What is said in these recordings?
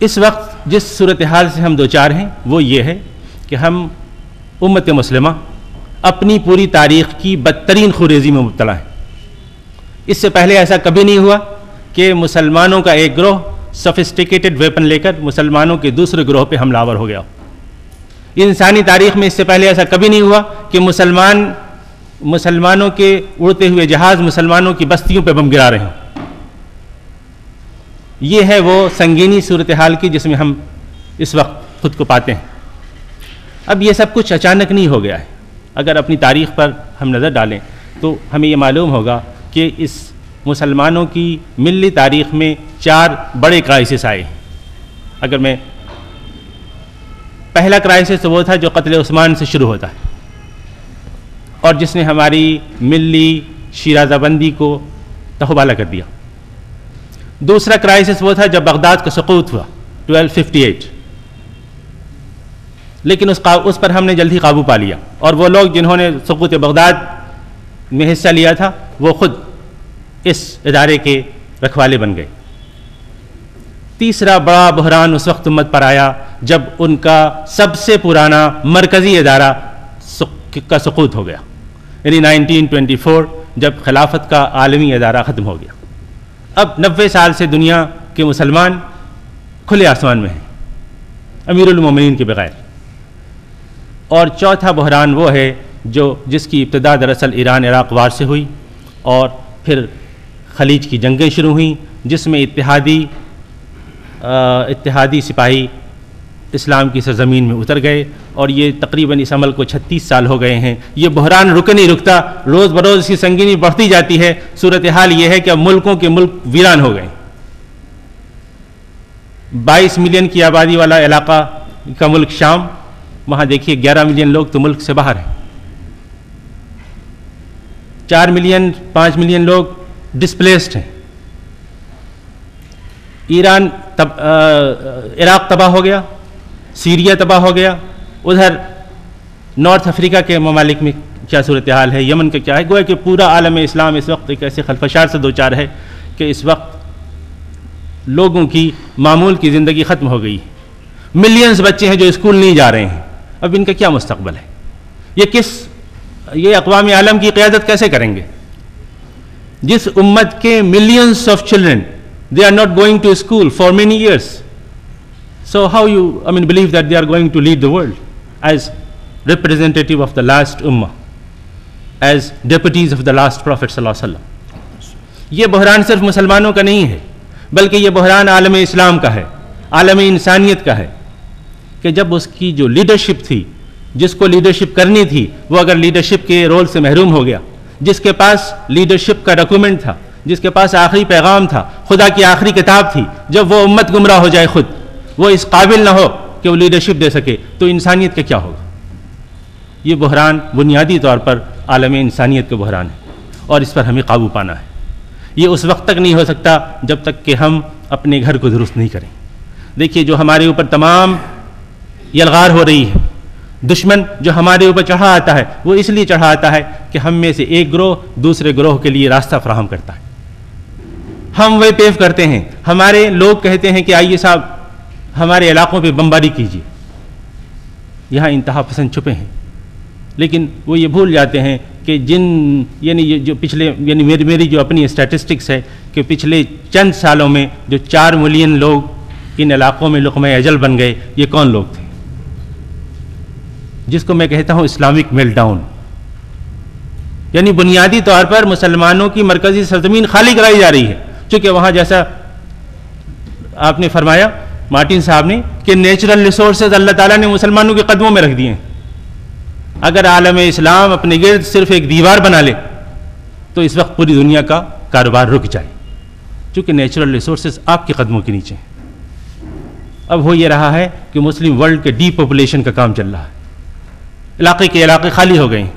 इस वक्त जिस सूरत हाल से हम दो चार हैं वो ये है कि हम उम्मत मुस्लिमा अपनी पूरी तारीख़ की बदतरीन खुरेज़ी में मुब्तला है। इससे पहले ऐसा कभी नहीं हुआ कि मुसलमानों का एक ग्रोह सोफिस्टिकेटेड वेपन लेकर मुसलमानों के दूसरे ग्रोह पे हमलावर हो गया। इंसानी तारीख़ में इससे पहले ऐसा कभी नहीं हुआ कि मुसलमानों के उड़ते हुए जहाज़ मुसलमानों की बस्तियों पे बम गिरा रहे हों। ये है वो संगीनी सूरत हाल की जिसमें हम इस वक्त खुद को पाते हैं। अब ये सब कुछ अचानक नहीं हो गया है। अगर अपनी तारीख़ पर हम नज़र डालें तो हमें ये मालूम होगा कि इस मुसलमानों की मिल्ली तारीख़ में 4 बड़े क्राइसिस आए। अगर मैं पहला क्राइसिस वो था जो कत्ल उस्मान से शुरू होता है और जिसने हमारी मिल्ली शिराज़ाबंदी को तहवाला कर दिया। दूसरा क्राइसिस वो था जब बगदाद का सुक़ूत हुआ 1258, लेकिन उस पर हमने जल्दी काबू पा लिया और वो लोग जिन्होंने सुक़ूत बगदाद में हिस्सा लिया था वो ख़ुद इस इदारे के रखवाले बन गए। तीसरा बड़ा बहरान उस वक्त उम्मत पर आया जब उनका सबसे पुराना मरकज़ी इदारा का सुक़ूत हो गया, यानी 1924 जब खिलाफत का आलमी इदारा ख़त्म हो गया। अब 90 साल से दुनिया के मुसलमान खुले आसमान में हैं, अमीरुल मोमिनीन के बगैर। और चौथा बहरान वो है जिसकी इब्तिदा दरअसल ईरान इराक़ वार से हुई और फिर खलीज की जंगें शुरू हुई, जिसमें इत्तेहादी सिपाही इस्लाम की सरज़मीन में उतर गए और ये तकरीबन इस अमल को 36 साल हो गए हैं। ये बहरान रुक नहीं रुकता, रोज़ बरोज़ इसकी संगीनी बढ़ती जाती है। सूरत हाल ये है कि अब मुल्कों के मुल्क वीरान हो गए। 22 मिलियन की आबादी वाला इलाका का मुल्क शाम, वहाँ देखिए 11 मिलियन लोग तो मुल्क से बाहर हैं। 4 मिलियन 5 मिलियन लोग डिस्प्लेस्ड हैं। इराक़ तबाह हो गया, सीरिया तबाह हो गया, उधर नॉर्थ अफ्रीका के ममालिक में क्या सूरत हाल है, यमन का क्या है। गोया कि पूरा आलम इस्लाम इस वक्त एक ऐसे खलफशार से दो चार है कि इस वक्त लोगों की मामूल की ज़िंदगी ख़त्म हो गई। मिलियंस बच्चे हैं जो स्कूल नहीं जा रहे हैं। अब इनका क्या मुस्तक़बल है? ये अक़वाम आलम की क़यादत कैसे करेंगे? जिस उम्मत के millions of children they are not going to school for many years, so how you believe that they are going to lead the world as representative of the last ummah, as deputies of the last prophet sallallahu alaihi wasallam? ये बहरान सिर्फ मुसलमानों का नहीं है, बल्कि ये बहरान आलम इस्लाम का है, आलम इंसानियत का है कि जब उसकी जो लीडरशिप थी, जिसको लीडरशिप करनी थी, वो अगर लीडरशिप के रोल से महरूम हो गया, जिसके पास लीडरशिप का डॉक्यूमेंट था, जिसके पास आखिरी पैगाम था, खुदा की आखिरी किताब थी, जब वो उम्मत गुमराह हो जाए, खुद वो इस काबिल ना हो कि वो लीडरशिप दे सके, तो इंसानियत का क्या होगा? ये बहरान बुनियादी तौर पर आलम इंसानियत का बहरान है और इस पर हमें काबू पाना है। ये उस वक्त तक नहीं हो सकता जब तक कि हम अपने घर को दुरुस्त नहीं करें। देखिए, जो हमारे ऊपर तमाम यलगार हो रही है, दुश्मन जो हमारे ऊपर चढ़ा आता है, वो इसलिए चढ़ा आता है कि हम में से एक ग्रोह दूसरे ग्रोह के लिए रास्ता फराहम करता है। हम वे पेव करते हैं। हमारे लोग कहते हैं कि आइए साहब हमारे इलाकों पे बमबारी कीजिए। यहाँ इंतहा पसंद छुपे हैं, लेकिन वो ये भूल जाते हैं कि मेरी जो अपनी स्टैटिस्टिक्स है कि पिछले चंद सालों में जो 4 मिलियन लोग इन इलाकों में लुक़्मा अजल बन गए, ये कौन लोग थे? जिसको मैं कहता हूँ इस्लामिक मेल्टडाउन, यानी बुनियादी तौर पर मुसलमानों की मरकज़ी सरज़मीन खाली कराई जा रही है। चूँकि वहाँ जैसा आपने फरमाया मार्टिन साहब ने कि नेचुरल रिसोर्सेज अल्लाह ताला ने मुसलमानों के कदमों में रख दिए हैं। अगर आलम इस्लाम अपने गिर्द सिर्फ एक दीवार बना ले तो इस वक्त पूरी दुनिया का कारोबार रुक जाए, चूँकि नेचुरल रिसोर्सेज आपके कदमों के नीचे हैं। अब हो ये रहा है कि मुस्लिम वर्ल्ड के डीपॉपुलेशन का काम चल रहा है, इलाके के इलाके खाली हो गए।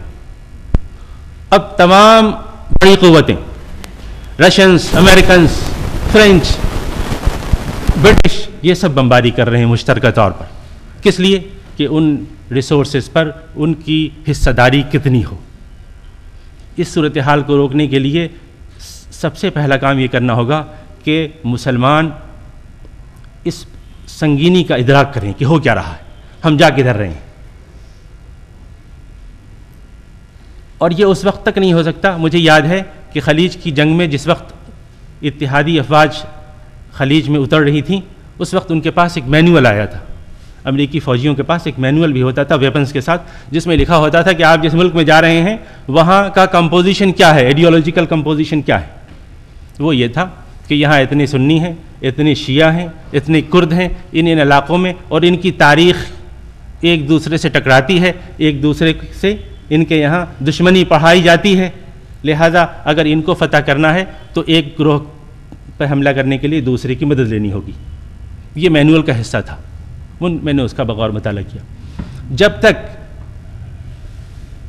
अब तमाम बड़ी क़ुव्वतें, रशियंस, अमेरिकन्स, फ्रेंच, ब्रिटिश, ये सब बमबारी कर रहे हैं मुश्तरका तौर पर। किस लिए? कि उन रिसोर्सेज पर उनकी हिस्सेदारी कितनी हो। इस सूरत हाल को रोकने के लिए सबसे पहला काम ये करना होगा कि मुसलमान इस संगीनी का इदराक करें कि हो क्या रहा है, हम जा किधर रहे हैं। और ये उस वक्त तक नहीं हो सकता। मुझे याद है कि खलीज की जंग में जिस वक्त इत्तेहादी अफवाज खलीज में उतर रही थी, उस वक्त उनके पास एक मैनुअल आया था। अमेरिकी फ़ौजियों के पास एक मैनुअल भी होता था वेपन्स के साथ, जिसमें लिखा होता था कि आप जिस मुल्क में जा रहे हैं वहाँ का कंपोजिशन क्या है, आइडियोलॉजिकल कंपोजिशन क्या है। वो ये था कि यहाँ इतने सुन्नी हैं, इतने शिया हैं, इतने कुर्द हैं इन इलाक़ों में, और इनकी तारीख़ एक दूसरे से टकराती है, एक दूसरे से इनके यहाँ दुश्मनी पढ़ाई जाती है। लिहाजा अगर इनको फ़तह करना है तो एक ग्रोह पर हमला करने के लिए दूसरे की मदद लेनी होगी। ये मैनुअल का हिस्सा था। मैंने उसका बगौर मुताला किया। जब तक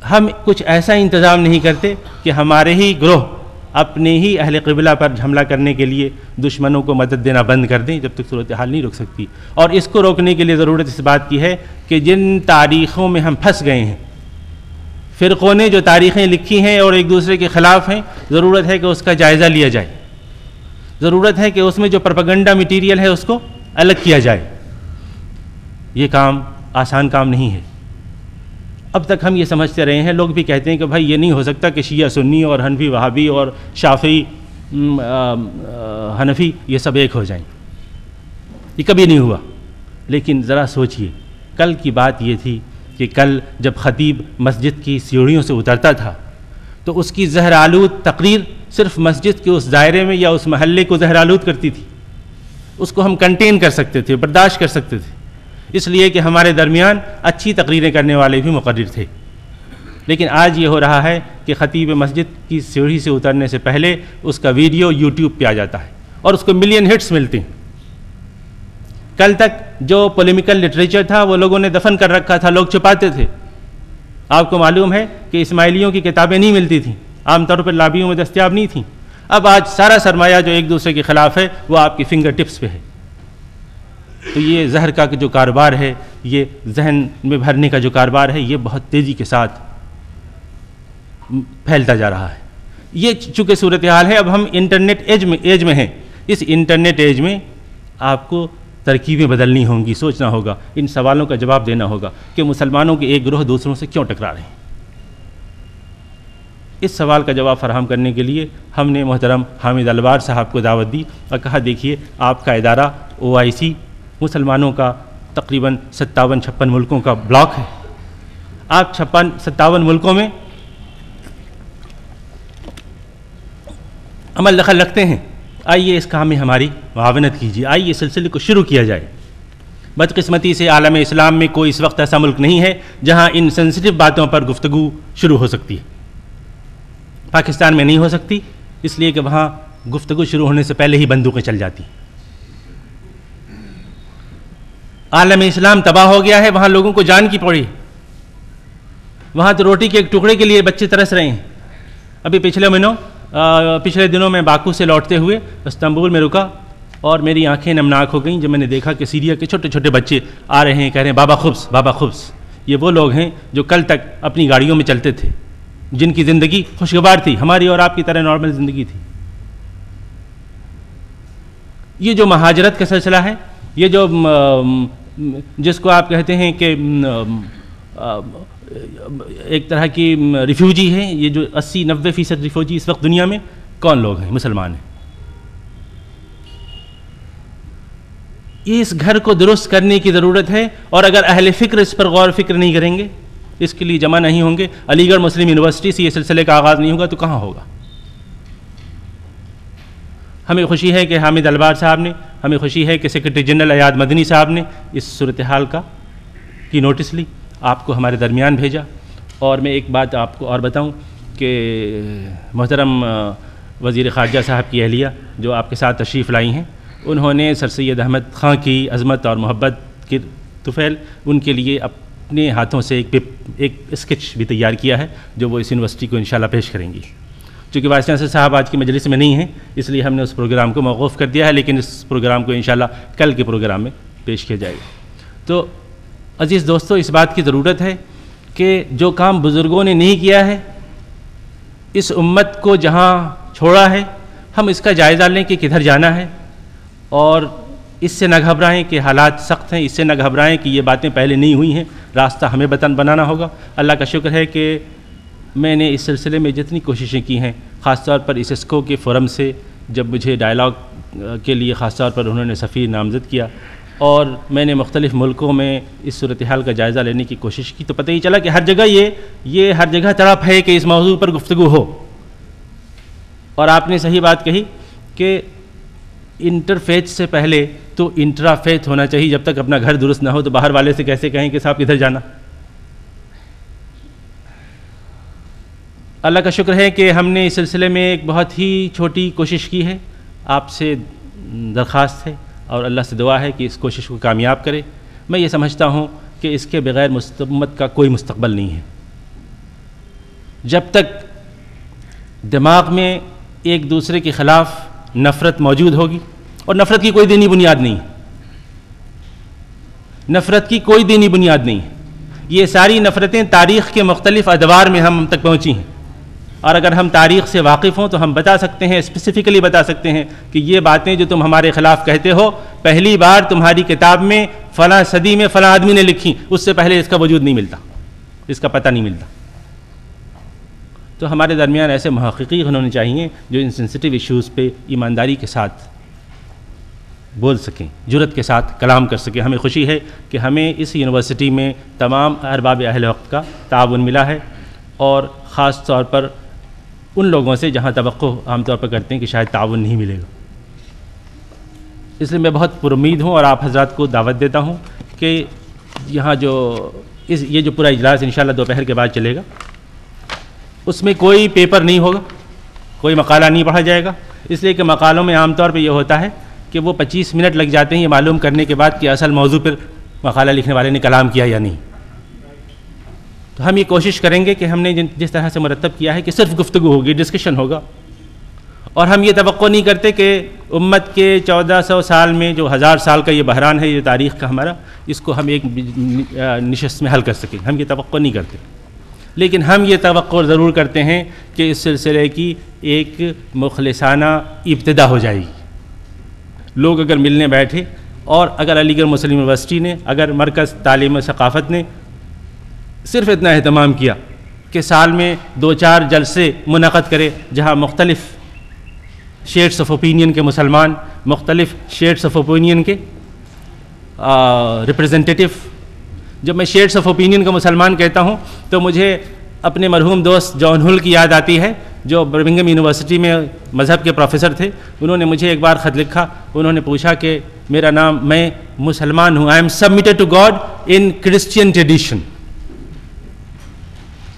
हम कुछ ऐसा इंतज़ाम नहीं करते कि हमारे ही ग्रोह अपने ही अहले क़िबला पर हमला करने के लिए दुश्मनों को मदद देना बंद कर दें, जब तक सूरत हाल नहीं रुक सकती। और इसको रोकने के लिए ज़रूरत इस बात की है कि जिन तारीख़ों में हम फंस गए हैं, फ़िरक़ों ने जो तारीख़ें लिखी हैं और एक दूसरे के ख़िलाफ़ हैं, ज़रूरत है कि उसका जायज़ा लिया जाए। ज़रूरत है कि उसमें जो प्रोपेगेंडा मटीरियल है उसको अलग किया जाए। ये काम आसान काम नहीं है। अब तक हम ये समझते रहे हैं, लोग भी कहते हैं कि भाई ये नहीं हो सकता कि शिया सुन्नी और हनफी वहाबी और शाफ़ी हनफी ये सब एक हो जाएं। ये कभी नहीं हुआ। लेकिन ज़रा सोचिए, कल की बात ये थी कि कल जब ख़तीब मस्जिद की सीढ़ियों से उतरता था तो उसकी ज़हरालूद तकरीर सिर्फ़ मस्जिद के उस दायरे में या उस महल्ले को ज़हरालूद करती थी। उसको हम कंटेन कर सकते थे, बर्दाश्त कर सकते थे, इसलिए कि हमारे दरमियान अच्छी तकरीरें करने वाले भी मुक़र्रिर थे। लेकिन आज ये हो रहा है कि ख़तीब मस्जिद की सीढ़ी से उतरने से पहले उसका वीडियो यूट्यूब पे आ जाता है और उसको मिलियन हिट्स मिलते हैं। कल तक जो पोलेमिकल लिटरेचर था वो लोगों ने दफन कर रखा था, लोग छुपाते थे। आपको मालूम है कि इस्माइलियों की किताबें नहीं मिलती थीं, आमतौर पर लाबियों में दस्तयाब नहीं थीं। अब आज सारा सरमाया जो एक दूसरे के ख़िलाफ़ है वो आपकी फिंगर टिप्स पे है। तो ये जहर का जो कारोबार है, ये जहन में भरने का जो कारोबार है, ये बहुत तेज़ी के साथ फैलता जा रहा है। ये चूँकि सूरत हाल है, अब हम इंटरनेट एज में हैं। इस इंटरनेट एज में आपको तरकीबें बदलनी होंगी, सोचना होगा, इन सवालों का जवाब देना होगा कि मुसलमानों के एक ग्रोह दूसरों से क्यों टकरा रहे हैं। इस सवाल का जवाब फराहम करने के लिए हमने मोहतरम हामिद अलवार साहब को दावत दी और कहा, देखिए आपका इदारा OIC मुसलमानों का तकरीबन 57-56 मुल्कों का ब्लॉक है। आप 56-57 मुल्कों में अमल दखल रखते हैं। आइए इस काम में हमारी मुआवनत कीजिए, आइए इस सिलसिले को शुरू किया जाए। बदकिस्मती से आलम इस्लाम में कोई इस वक्त ऐसा मुल्क नहीं है जहाँ इन सेंसिटिव बातों पर गुफ्तगू शुरू हो सकती है। पाकिस्तान में नहीं हो सकती, इसलिए कि वहाँ गुफ्तगू शुरू होने से पहले ही बंदूकें चल जाती। आलम इस्लाम तबाह हो गया है, वहाँ लोगों को जान की पड़ी। वहाँ तो रोटी के एक टुकड़े के लिए बच्चे तरस रहे हैं। अभी पिछले दिनों में बाकू से लौटते हुए इस्तांबुल में रुका और मेरी आंखें नमनाक हो गईं जब मैंने देखा कि सीरिया के छोटे छोटे बच्चे आ रहे हैं, कह रहे हैं बाबा खुब्स, बाबा खुब्स। ये वो लोग हैं जो कल तक अपनी गाड़ियों में चलते थे, जिनकी ज़िंदगी खुशगवार थी, हमारी और आपकी तरह नॉर्मल ज़िंदगी थी। ये जो महाजरत का सिलसिला है, ये जो जिसको आप कहते हैं कि एक तरह की रिफ्यूजी है, ये जो 80-90% रिफ्यूजी इस वक्त दुनिया में कौन लोग हैं? मुसलमान हैं। इस घर को दुरुस्त करने की ज़रूरत है, और अगर अहले फ़िक्र इस पर गौर फिक्र नहीं करेंगे, इसके लिए जमा नहीं होंगे, अलीगढ़ मुस्लिम यूनिवर्सिटी से ये सिलसिले का आगाज़ नहीं होगा तो कहाँ होगा। हमें खुशी है कि हामिद अलवार साहब ने, हमें खुशी है कि सेक्रेटरी जनरल अयाद मदनी साहब ने इस सूरत हाल की नोटिस ली, आपको हमारे दरमियान भेजा। और मैं एक बात आपको और बताऊं कि मोहतरम वज़ीर ख़ारजा साहब की अहलिया जो आपके साथ तशरीफ़ लाई हैं, उन्होंने सर सैयद अहमद ख़ां की अज़मत और मोहब्बत के तुफ़ैल उनके लिए अपने हाथों से एक स्केच भी तैयार किया है, जो वो इस यूनिवर्सिटी को इंशाल्लाह पेश करेंगी। चूँकि वाइस चांसलर साहब आज की मजलिस में नहीं हैं, इसलिए हमने उस प्रोग्राम को मौक़ूफ़ कर दिया है, लेकिन इस प्रोग्राम को इंशाल्लाह कल के प्रोग्राम में पेश किया जाएगा। तो अज़ीज़ दोस्तों, इस बात की ज़रूरत है कि जो काम बुज़ुर्गों ने नहीं किया है, इस उम्मत को जहाँ छोड़ा है, हम इसका जायज़ा लें कि किधर जाना है और इससे न घबराएं कि हालात सख्त हैं, इससे न घबराएं कि ये बातें पहले नहीं हुई हैं, रास्ता हमें बनाना होगा। अल्लाह का शुक्र है कि मैंने इस सिलसिले में जितनी कोशिशें की हैं, ख़ास तौर पर इस ISKCO के फ़ोरम से जब मुझे डायलॉग के लिए ख़ास तौर पर उन्होंने सफ़ीर नामज़द किया और मैंने मुख्तलिफ़ मुल्कों में इस सूरत हाल का जायज़ा लेने की कोशिश की, तो पता ही चला कि हर जगह ये हर जगह तड़प है कि इस मौजू पर गुफ्तगू हो। और आपने सही बात कही कि इंटरफेथ से पहले तो इंट्राफेथ होना चाहिए। जब तक अपना घर दुरुस्त ना हो तो बाहर वाले से कैसे कहें कि साहब किधर जाना। अल्लाह का शुक्र है कि हमने इस सिलसिले में एक बहुत ही छोटी कोशिश की है। आपसे दरख्वास्त है और अल्लाह से दुआ है कि इस कोशिश को कामयाब करे। मैं ये समझता हूँ कि इसके बग़ैर मुस्तक़बिल का कोई मुस्तक़बिल नहीं है। जब तक दिमाग में एक दूसरे के ख़िलाफ़ नफ़रत मौजूद होगी, और नफ़रत की कोई दीनी बुनियाद नहीं है, नफ़रत की कोई दीनी बुनियाद नहीं है। ये सारी नफ़रतें तारीख़ के मुख्तलिफ़ अदवार में हम तक पहुँची हैं, और अगर हम तारीख़ से वाकिफ़ हों तो हम बता सकते हैं, स्पेसिफ़िकली बता सकते हैं कि ये बातें जो तुम हमारे ख़िलाफ़ कहते हो, पहली बार तुम्हारी किताब में फ़लाँ सदी में फ़लाँ आदमी ने लिखी, उससे पहले इसका वजूद नहीं मिलता, इसका पता नहीं मिलता। तो हमारे दरमियान ऐसे मुहक़्क़ीक़ होने चाहिए जो इन सेंसिटिव इश्यूज़ पे ईमानदारी के साथ बोल सकें, जुरत के साथ कलाम कर सकें। हमें खुशी है कि हमें इस यूनिवर्सिटी में तमाम अरबाब अहले वक्त का ताउन मिला है, और ख़ास तौर पर उन लोगों से जहाँ तवक्को आमतौर पर करते हैं कि शायद ताउन नहीं मिलेगा। इसलिए मैं बहुत पुरुम्मीद हूँ और आप हज़रात को दावत देता हूँ कि यहाँ ये जो पूरा इजलास इंशाअल्लाह दोपहर के बाद चलेगा, उसमें कोई पेपर नहीं होगा, कोई मकाला नहीं पढ़ा जाएगा। इसलिए कि मकालों में आमतौर पर यह होता है कि वो 25 मिनट लग जाते हैं ये मालूम करने के बाद कि असल मौजू पर मकाला लिखने वाले ने कलाम किया या नहीं। तो हम ये कोशिश करेंगे कि हमने जिस तरह से मुरतब किया है कि सिर्फ गुफ्तगू होगी, डिस्कशन होगा, और हम ये तवक्को नहीं करते कि उम्मत के 1400 साल में जो 1000 साल का ये बहरान है, ये तारीख़ का हमारा, इसको हम एक निशस्त में हल कर सकें। हम ये तवक्को नहीं करते, लेकिन हम ये तवक्को ज़रूर करते हैं कि इस सिलसिले की एक मुखलिसाना इब्तिदा हो जाएगी। लोग अगर मिलने बैठे, और अगर अलीगढ़ मुस्लिम यूनिवर्सिटी ने, अगर मरकज़ तालीम सक़ाफ़त ने सिर्फ़ इतना अहतमाम किया कि साल में 2-4 जलसे मुनक़द करे जहाँ मुख्तलिफ़ शेड्स ऑफ ओपिनियन के मुसलमान, मुख्तलिफ़ शेड्स ऑफ ओपिनियन के रिप्रेजेंटेटिव। जब मैं शेड्स ऑफ ओपिनियन का मुसलमान कहता हूँ तो मुझे अपने मरहूम दोस्त जॉन हुल की याद आती है, जो बर्मिंघम यूनिवर्सिटी में मज़हब के प्रोफेसर थे। उन्होंने मुझे एक बार ख़त लिखा, उन्होंने पूछा कि मेरा नाम, मैं मुसलमान हूँ, I am submitted to God in Christian tradition.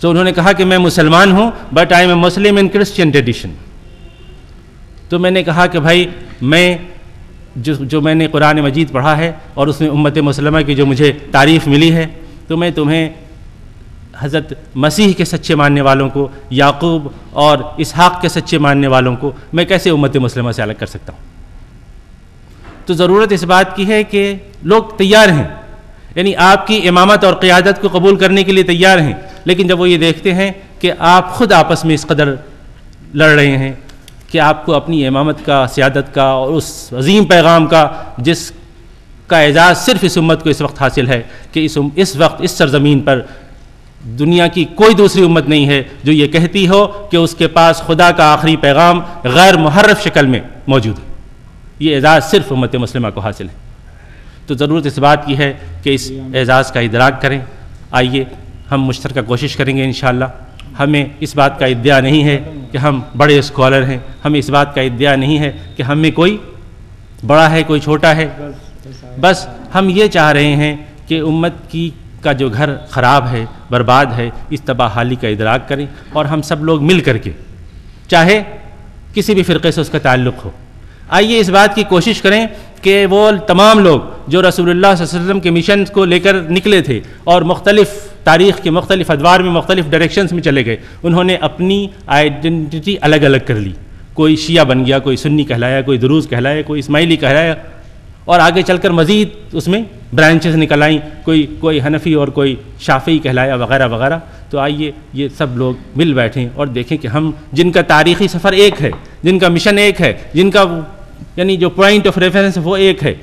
तो उन्होंने कहा कि मैं मुसलमान हूँ but I am a Muslim in Christian tradition. तो मैंने कहा कि भाई मैं जो मैंने कुरान मजीद पढ़ा है और उसमें उम्मत मुसलमा की जो मुझे तारीफ़ मिली है, तो मैं तुम्हें हज़रत मसीह के सच्चे मानने वालों को, याकूब और इसहाक़ के सच्चे मानने वालों को मैं कैसे उम्मत मुसलमा से अलग कर सकता हूँ। तो ज़रूरत इस बात की है कि लोग तैयार हैं, यानी आपकी इमामत और क़ियादत को कबूल करने के लिए तैयार हैं, लेकिन जब वो ये देखते हैं कि आप ख़ुद आपस में इस कदर लड़ रहे हैं कि आपको अपनी इमामत का, सियादत का और उस अजीम पैगाम का जिसका एजाज़ सिर्फ़ इस उम्मत को इस वक्त हासिल है कि इस वक्त इस सरज़मीन पर दुनिया की कोई दूसरी उम्मत नहीं है जो ये कहती हो कि उसके पास खुदा का आखिरी पैगाम गैर मुहर्रफ शक्ल में मौजूद है। ये एजाज़ सिर्फ़ उम्मत मुस्लिमा को हासिल है। तो ज़रूरत इस बात की है कि इस एजाज़ का इदराक करें। आइए हम मुश्तरका कोशिश करेंगे इंशाअल्लाह। हमें इस बात का इद्दिया नहीं है कि हम बड़े स्कॉलर हैं, हमें इस बात का इद्दिया नहीं है कि हम में कोई बड़ा है कोई छोटा है। बस हम ये चाह रहे हैं कि उम्मत का जो घर ख़राब है, बर्बाद है, इस तबाहाली का इदराक करें और हम सब लोग मिल करके, चाहे किसी भी फ़िरक़े से उसका ताल्लुक़ हो, आइए इस बात की कोशिश करें कि वो तमाम लोग जो रसूलुल्लाह सल्लल्लाहु अलैहि वसल्लम के मिशन को लेकर निकले थे और मुख्तलिफ़ तारीख़ के मुख्तलिफ़ अदवार में मुख्तलिफ़ डायरेक्शंस में चले गए, उन्होंने अपनी आइडेंटिटी अलग अलग कर ली। कोई शिया बन गया, कोई सुन्नी कहलाया, कोई दुरूज़ कहलाया, कोई इस्माइली कहलाया, और आगे चलकर मज़ीद उसमें ब्रांचेस निकल आईं, कोई हनफ़ी और कोई शाफ़ी कहलाया वग़ैरह वग़ैरह। तो आइए ये सब लोग मिल बैठें और देखें कि हम जिनका तारीख़ी सफ़र एक है, जिनका मिशन एक है, जिनका यानी जो पॉइंट ऑफ रेफरेंस वो एक है,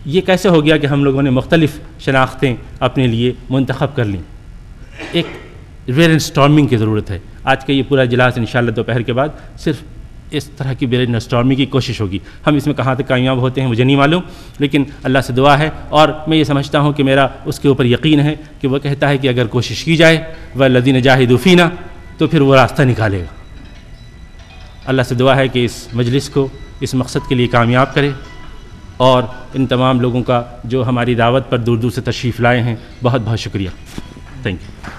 ये कैसे हो गया कि हम लोगों ने मुख्तलिफ़ शनाख्तें अपने लिए मुंतखब कर लीं। एक ब्रेन स्टॉर्मिंग की ज़रूरत है। आज का ये पूरा इजलास इंशाअल्लाह दोपहर के बाद सिर्फ इस तरह की ब्रेन स्टॉर्मिंग की कोशिश होगी। हम इसमें कहाँ तक कामयाब होते हैं मुझे नहीं मालूम, लेकिन अल्लाह से दुआ है और मैं ये समझता हूँ कि मेरा उसके ऊपर यकीन है कि वह कहता है कि अगर कोशिश की जाए वल्लज़ीना जाहिदू फ़ीना, तो फिर वो रास्ता निकालेगा। अल्लाह से दुआ है कि इस मजलिस को इस मकसद के लिए कामयाब करे और इन तमाम लोगों का जो हमारी दावत पर दूर दूर से तशरीफ़ लाए हैं, बहुत बहुत शुक्रिया। Thank you.